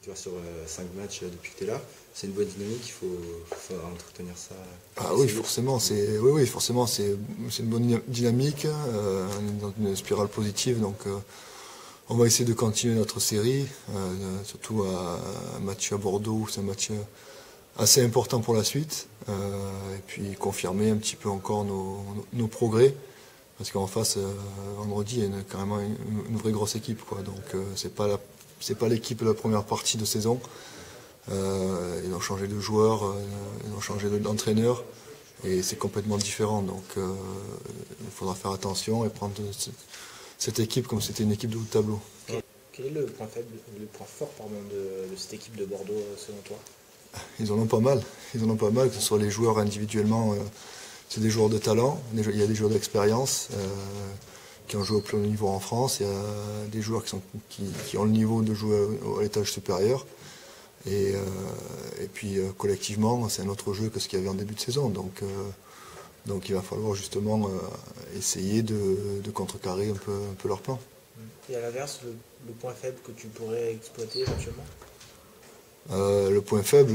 victoires sur 5 matchs depuis que tu es là. C'est une bonne dynamique, il faut entretenir ça. Ah oui, forcément, forcément, c'est une bonne dynamique, on est dans une spirale positive, donc on va essayer de continuer notre série, surtout un match à Bordeaux, c'est un match assez important pour la suite, et puis confirmer un petit peu encore nos progrès, parce qu'en face, vendredi, il y a carrément une vraie grosse équipe, quoi. Donc c'est pas l'équipe de la première partie de saison. Ils ont changé de joueur, ils ont changé d'entraîneur, et c'est complètement différent. Donc il faudra faire attention et prendre cette équipe comme c'était une équipe de haut de tableau. Quel est le point faible, le point fort de cette équipe de Bordeaux selon toi? Ils en ont pas mal. Ils en ont pas mal, que ce soit les joueurs individuellement, c'est des joueurs de talent. Il y a des joueurs d'expérience qui ont joué au plus haut niveau en France. Il y a des joueurs qui ont le niveau de jouer à l'étage supérieur. Et puis collectivement, c'est un autre jeu que ce qu'il y avait en début de saison. Donc il va falloir justement essayer de contrecarrer un peu leur plan. Et à l'inverse, le point faible que tu pourrais exploiter éventuellement? Le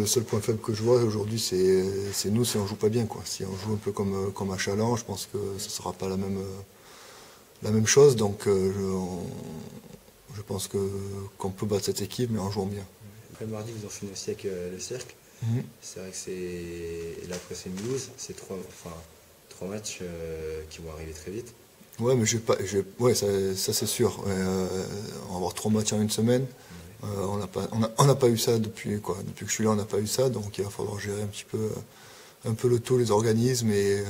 seul point faible que je vois aujourd'hui, c'est nous si on joue pas bien, quoi. Si on joue un peu comme à Challans, je pense que ce sera pas la même chose. Donc je pense qu'on peut battre cette équipe, mais en jouant bien. Après mardi, vous enchaînez aussi avec le Cercle. C'est vrai que c'est. Là, après, c'est Mulhouse. C'est trois matchs qui vont arriver très vite. Ouais, mais ça c'est sûr. On va avoir 3 matchs en une semaine. On n'a pas eu ça depuis que je suis là, on n'a pas eu ça. Donc il va falloir gérer un peu le tout, les organismes et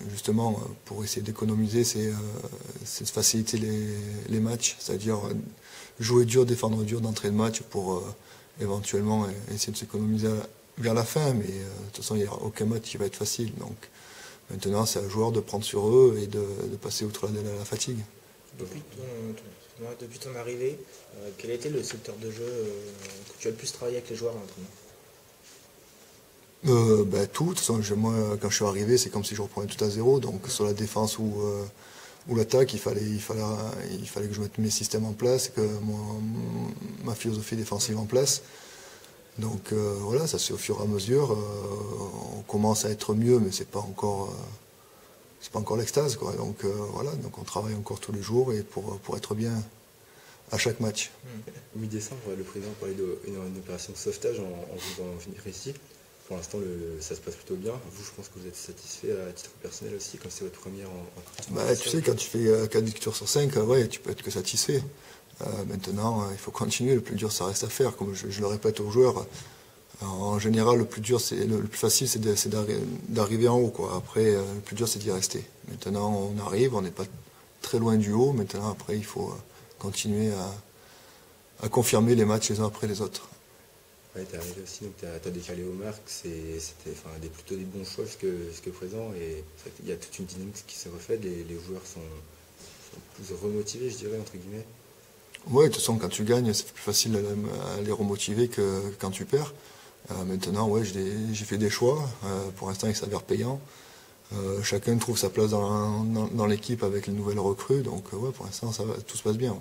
justement pour essayer d'économiser, c'est de faciliter les matchs, c'est-à-dire jouer dur, défendre dur d'entrée de match pour éventuellement essayer de s'économiser vers la fin, mais de toute façon il n'y aura aucun match qui va être facile. Donc maintenant c'est aux joueurs de prendre sur eux et de passer outre la fatigue. Depuis ton arrivée, quel a été le secteur de jeu que tu as le plus travaillé avec les joueurs à l'entraînement? Tout. De toute façon, moi, quand je suis arrivé, c'est comme si je reprenais tout à zéro. Donc, sur la défense ou l'attaque, il fallait que je mette mes systèmes en place, que ma philosophie défensive en place. Donc, voilà, ça c'est au fur et à mesure. On commence à être mieux, mais c'est pas encore l'extase, quoi. Donc, voilà, donc on travaille encore tous les jours et pour être bien à chaque match. Mi-décembre, le président parlait d'une opération de sauvetage en vous en venir ici. Pour l'instant, ça se passe plutôt bien. Vous, je pense que vous êtes satisfait à titre personnel aussi, comme c'est votre première en tu sais, quand tu fais 4 victoires sur 5, ouais, tu peux être que satisfait. Maintenant, il faut continuer. Le plus dur, ça reste à faire. Comme je le répète aux joueurs, en général, le plus facile, c'est d'arriver en haut, quoi. Après, le plus dur, c'est d'y rester. Maintenant, on arrive, on n'est pas très loin du haut. Maintenant, après, il faut continuer à confirmer les matchs les uns après les autres. Ouais, t'es arrivé aussi, donc t'as décalé au marque, c'était plutôt des bons choix jusque présent, et il y a toute une dynamique qui se refait, les joueurs sont plus remotivés, je dirais, entre guillemets. Oui, de toute façon, quand tu gagnes, c'est plus facile à les remotiver que quand tu perds. Maintenant, ouais, j'ai fait des choix, pour l'instant ils s'avèrent payants. Chacun trouve sa place dans l'équipe avec les nouvelles recrues, donc ouais, pour l'instant tout se passe bien. Ouais.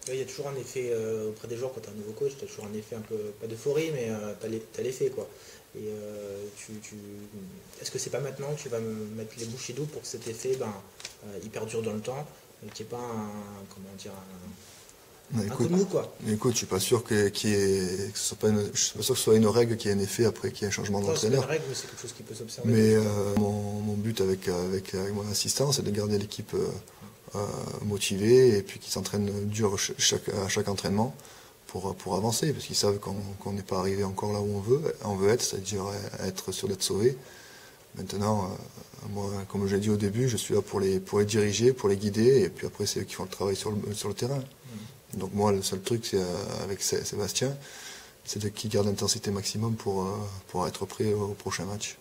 Il y a toujours un effet auprès des joueurs quand tu as un nouveau coach, tu as toujours un effet un peu, pas d'euphorie, mais tu as l'effet, quoi. Et est-ce que c'est pas maintenant que tu vas mettre les bouchées doubles pour que cet effet il perdure dans le temps, et qu'il n'y ait pas un coup de mou, quoi? Écoute, je suis pas sûr que ce soit une règle qui ait un effet après qu'il y ait un changement d'entraîneur. C'est une règle, mais c'est quelque chose qui peut s'observer. Mais mon but avec mon assistant, c'est de garder l'équipe motivés et puis qui s'entraînent dur à chaque entraînement pour avancer, parce qu'ils savent qu'on n'est pas arrivé encore là où on veut être, c'est-à-dire être sûr d'être sauvé. Maintenant, moi, comme j'ai dit au début, je suis là pour les diriger, pour les guider, et puis après c'est eux qui font le travail sur le terrain. Donc moi, le seul truc, c'est avec Sébastien, c'est qu'ils gardent l'intensité maximum pour être prêt au prochain match.